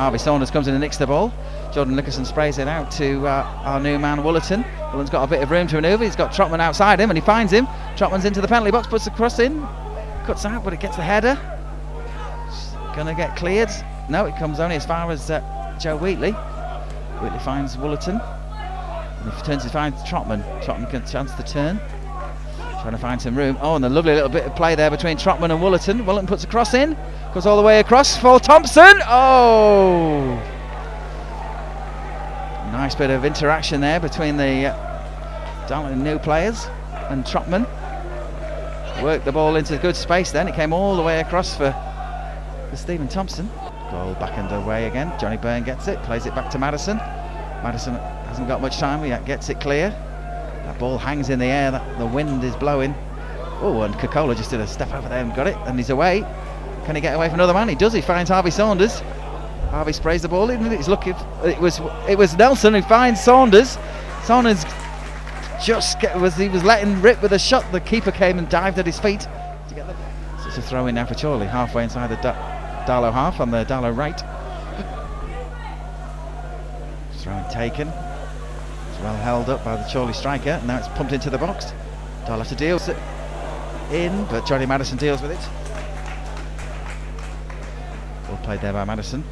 Harvey Saunders comes in and nicks the ball. Jordan Nicholson sprays it out to our new man Woolerton. Woolerton's got a bit of room to manoeuvre. He's got Trotman outside him and he finds him. Trotman's into the penalty box, puts the cross in, cuts out, but it gets the header. It's gonna get cleared. No, it comes only as far as Joe Wheatley. Wheatley finds Woolerton. And he turns to find Trotman. Trotman gets a chance to turn. Trying to find some room. Oh, and a lovely little bit of play there between Trotman and Woolerton. Woolerton puts a cross in. Goes all the way across for Thompson. Oh! Nice bit of interaction there between the Darlington new players and Trotman. Worked the ball into good space then. It came all the way across for Stephen Thompson. Goal back underway again. Johnny Byrne gets it. Plays it back to Madison. Madison hasn't got much time. He gets it clear. That ball hangs in the air. The wind is blowing. Oh, and Coca-Cola just did a step over there and got it. And he's away. Can he get away from another man? He does. He finds Harvey Saunders. Harvey sprays the ball in. He's looking. It was Nelson who finds Saunders. Saunders he was letting rip with a shot. The keeper came and dived at his feet. So it's a throw in now for Chorley, halfway inside the Darlo half on the Darlo right. Throw in taken. It's well held up by the Chorley striker. Now it's pumped into the box. Darlo has to deal with it in, but Johnny Madison deals with it. Ball played there by Madison.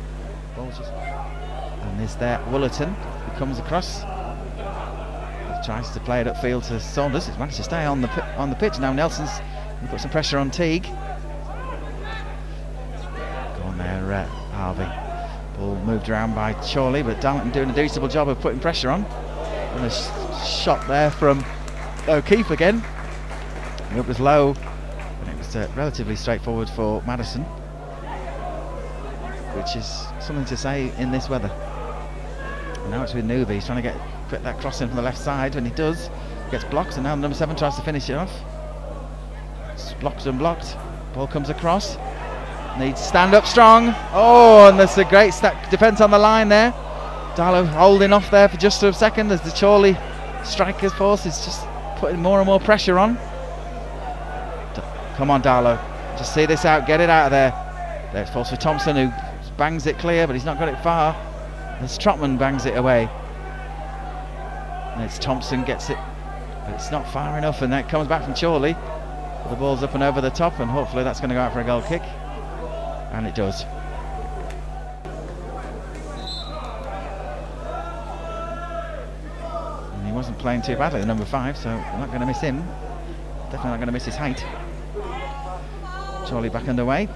And is there Woolerton, who comes across. He tries to play it upfield to Saunders. He's managed to stay on the pitch. Now Nelson's going to put some pressure on Teague. Go on there, Harvey. Ball moved around by Chorley, but Darlington doing a decent job of putting pressure on. And a shot there from O'Keefe again. It was low, and it was relatively straightforward for Madison, which is something to say in this weather. And now it's with Nubi. He's trying to put that cross in from the left side. When he does, he gets blocked, and now number 7 tries to finish it off. It's blocked and blocked. Ball comes across. Needs to stand up strong. Oh, and there's a great defence on the line there. Darlo holding off there for just a second as the Chorley strikers force is just putting more and more pressure on. Come on, Darlo. Just see this out. Get it out of there. There's force for Thompson, who bangs it clear, but he's not got it far. As Trotman bangs it away. And it's Thompson gets it, but it's not far enough, and that comes back from Chorley. The ball's up and over the top, and hopefully that's going to go out for a goal kick. And it does. And he wasn't playing too badly, the number 5, so we're not going to miss him. Definitely not going to miss his height. Chorley back underway.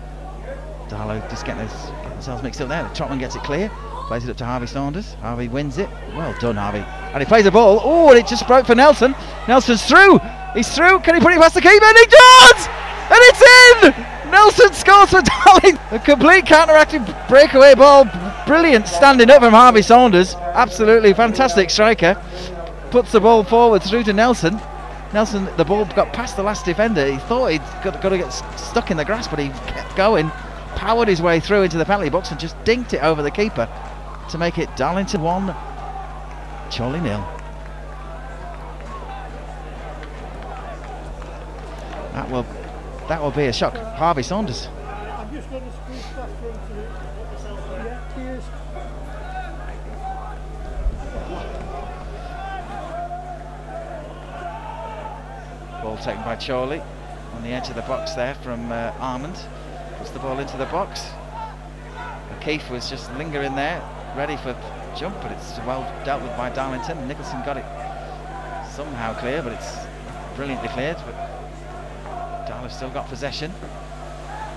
Darlo just getting themselves mixed up there. Trotman gets it clear. Plays it up to Harvey Saunders. Harvey wins it. Well done, Harvey. And he plays the ball. Oh, and it just broke for Nelson. Nelson's through. He's through. Can he put it past the keeper? And he does! And it's in! Nelson scores for Darlington. A complete counteracting breakaway ball. Brilliant standing up from Harvey Saunders. Absolutely fantastic striker. Puts the ball forward through to Nelson. Nelson, the ball got past the last defender. He thought he'd got to get stuck in the grass, but he kept going. Powered his way through into the penalty box and just dinked it over the keeper to make it Darlington 1, Chorley 0. That will be a shock. Harvey Saunders. I'm just going to squeeze that front to it. Yeah, cheers. Ball taken by Chorley on the edge of the box there from Armand. Puts the ball into the box. O'Keefe was just lingering there, ready for jump, but it's well dealt with by Darlington. Nicholson got it somehow clear, but it's brilliantly cleared. But Darlo's still got possession.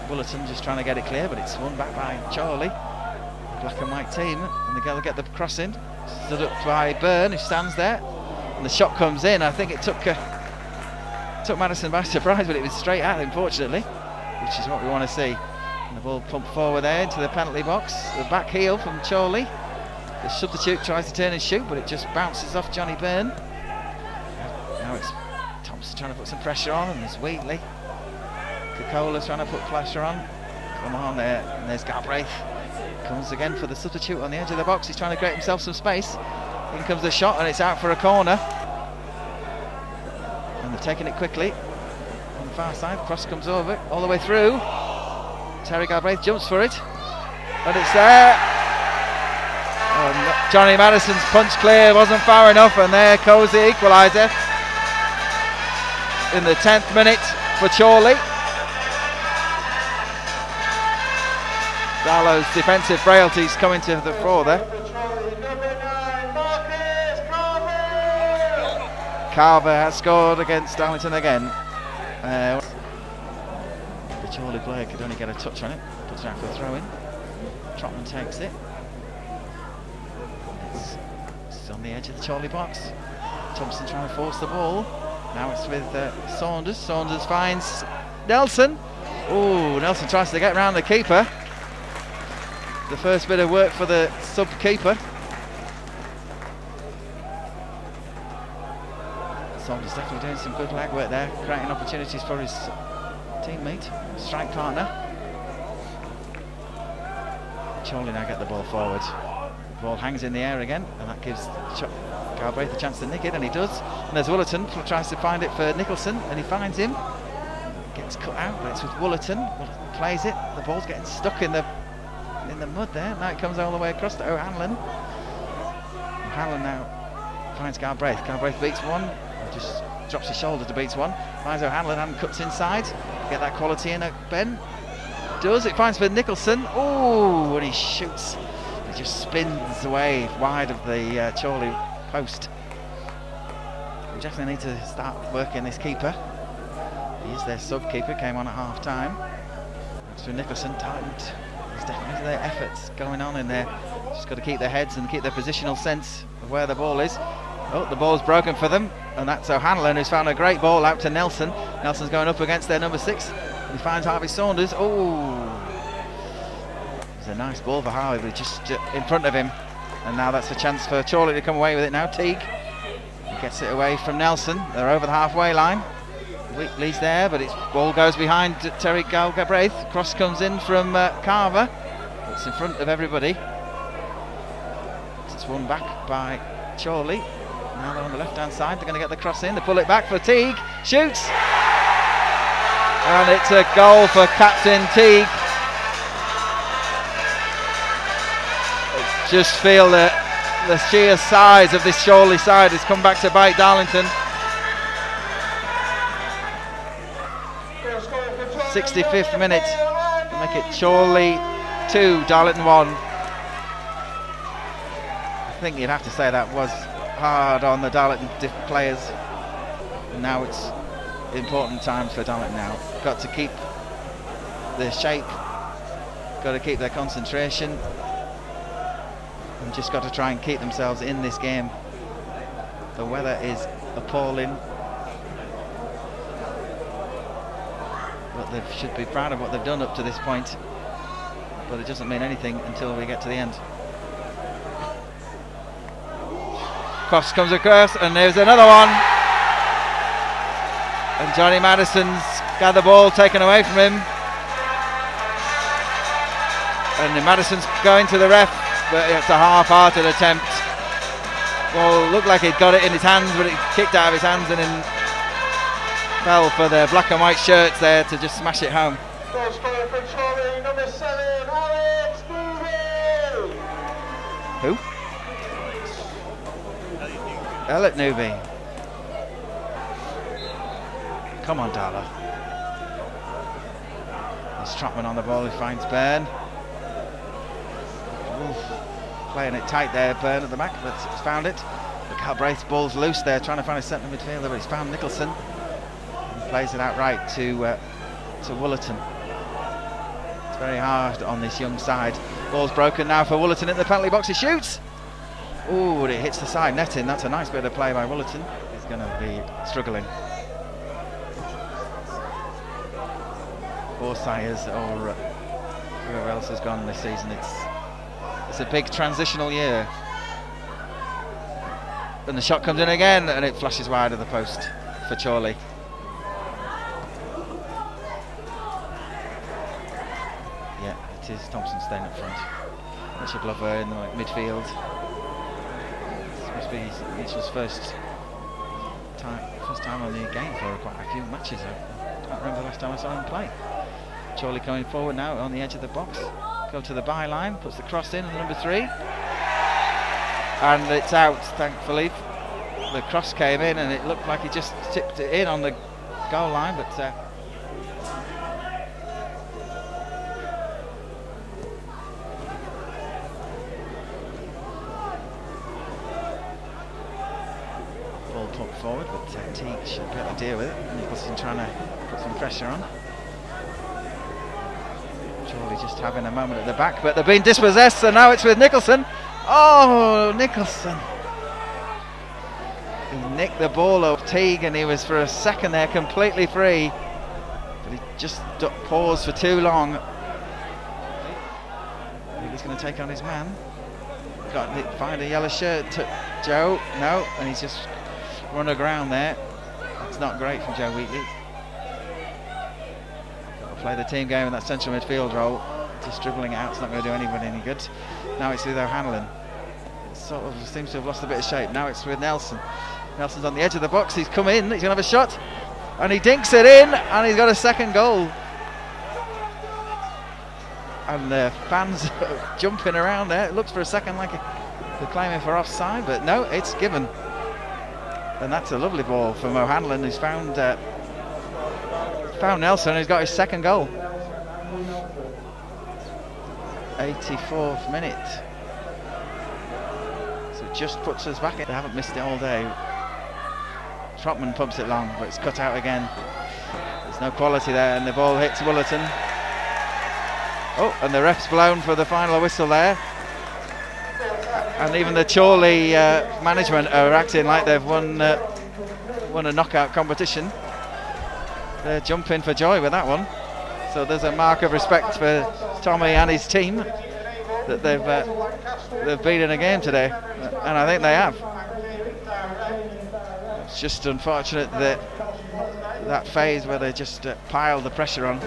Woolerton just trying to get it clear, but it's won back by Chorley. Black and white team, and they'll get the cross in. Stood up by Byrne, who stands there, and the shot comes in. I think it took Madison by surprise, but it was straight at him, fortunately, which is what we want to see. And the ball pumped forward there into the penalty box. The back heel from Chorley. The substitute tries to turn and shoot, but it just bounces off Johnny Byrne. Now it's Thompson trying to put some pressure on, and there's Wheatley. Cocola's trying to put pressure on. Come on there, and there's Galbraith. Comes again for the substitute on the edge of the box. He's trying to create himself some space. In comes the shot, and it's out for a corner. And they're taking it quickly. On the far side, cross comes over, all the way through. Terry Galbraith jumps for it, and it's there. Johnny Madison's punch clear wasn't far enough, and there goes the equaliser in the 10th minute for Chorley. Darlo's defensive frailties coming to the fore there. Carver has scored against Darlington again. The Chorley player could only get a touch on it. Puts it out for a throw in. Trotman takes it. It's on the edge of the Chorley box. Thompson trying to force the ball. Now it's with Saunders. Saunders finds Nelson. Oh, Nelson tries to get round the keeper. The first bit of work for the sub-keeper. Saunders definitely doing some good leg work there, creating opportunities for his teammate, strike partner. Chorley now get the ball forward. The ball hangs in the air again, and that gives Galbraith a chance to nick it, and he does. And there's Woolerton who tries to find it for Nicholson, and he finds him. Gets cut out, but it's with Woolerton. Woolerton plays it. The ball's getting stuck in the mud there. Now it comes all the way across to O'Hanlon. O'Hanlon now finds Galbraith. Galbraith beats one. Just drops his shoulder to beat one. Finds O'Hanlon and cuts inside. Get that quality in at Ben. Does it? Finds for Nicholson. Oh, and he shoots. He just spins away wide of the Chorley post. We definitely need to start working this keeper. He is their sub-keeper. Came on at half time. Next to Nicholson, tightened. There's definitely their efforts going on in there. Just got to keep their heads and keep their positional sense of where the ball is. Oh, the ball's broken for them, and that's O'Hanlon who's found a great ball out to Nelson. Nelson's going up against their number 6. He finds Harvey Saunders. Oh, it's a nice ball for Harvey, but just in front of him. And now that's a chance for Chorley to come away with it now. Teague, he gets it away from Nelson. They're over the halfway line. Wheatley's there, but its ball goes behind Terry Galbraith. Cross comes in from Carver. It's in front of everybody. It's won back by Chorley. Now they're on the left-hand side. They're going to get the cross in. They pull it back for Teague. Shoots! And it's a goal for Captain Teague. Just feel that the sheer size of this Chorley side has come back to bite Darlington. 65th minute to make it Chorley 2, Darlington 1. I think you'd have to say that was hard on the Darlington players. Now it's important times for Darlington now. Got to keep their shape, got to keep their concentration, and just got to try and keep themselves in this game. The weather is appalling, but they should be proud of what they've done up to this point, but it doesn't mean anything until we get to the end. Cross comes across, and there's another one, and Johnny Madison's got the ball taken away from him, and Madison's going to the ref, but it's a half-hearted attempt. Well, looked like he'd got it in his hands, but it kicked out of his hands and then fell for the black and white shirts there to just smash it home. Goal scorer for Chorley, number 7, Alex Newby. Who? Elliot Newby. Come on, Darlo. There's Trotman on the ball, who finds Byrne. Oof. Playing it tight there, Byrne at the back, but he's found it. But Galbraith's ball's loose there, trying to find a centre midfielder, but he's found Nicholson. And plays it out right to Woolerton. It's very hard on this young side. Ball's broken now for Woolerton in the penalty box. He shoots. Ooh, it hits the side netting. That's a nice bit of play by Woolerton. He's going to be struggling. Forsyers or whoever else has gone this season. It's a big transitional year. And the shot comes in again, and it flashes wide of the post for Chorley. Yeah, it is Thompson staying up front. Richard Glover in the midfield. This must be Mitchell's first time on the game for quite a few matches. I can't remember the last time I saw him play. Chorley coming forward now on the edge of the box. Go to the byline, puts the cross in on number 3. and it's out, thankfully. The cross came in and it looked like he just tipped it in on the goal line, but ball put forward, but Teague should be able to deal with it. Nicholson trying to put some pressure on. Chorley just having a moment at the back, but they're being dispossessed, and now it's with Nicholson. Oh, Nicholson! He nicked the ball off Teague, and he was for a second there completely free, but he just paused for too long. I think he's going to take on his man. Got to find a yellow shirt to Joe. No, and he's just run aground there. That's not great from Joe Wheatley. Got to play the team game in that central midfield role. Just dribbling it out, it's not going to do anybody any good. Now it's with O'Hanlon. It sort of seems to have lost a bit of shape. Now it's with Nelson. Nelson's on the edge of the box, he's come in, he's going to have a shot, and he dinks it in, and he's got a second goal. And the fans jumping around there. It looks for a second like they're claiming for offside, but no, it's given. And that's a lovely ball from O'Hanlon, who's found Nelson, who's got his second goal. 84th minute. So it just puts us back in. They haven't missed it all day. Trotman pumps it long, but it's cut out again. There's no quality there, and the ball hits Woolerton. Oh, and the ref's blown for the final whistle there. And even the Chorley management are acting like they've won a knockout competition. They're jumping for joy with that one. So there's a mark of respect for Tommy and his team that they've beaten a game today, and I think they have. It's just unfortunate that that phase where they just piled the pressure on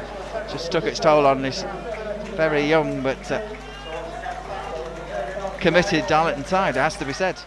just took its toll on this very young but committed Darlington side, it has to be said.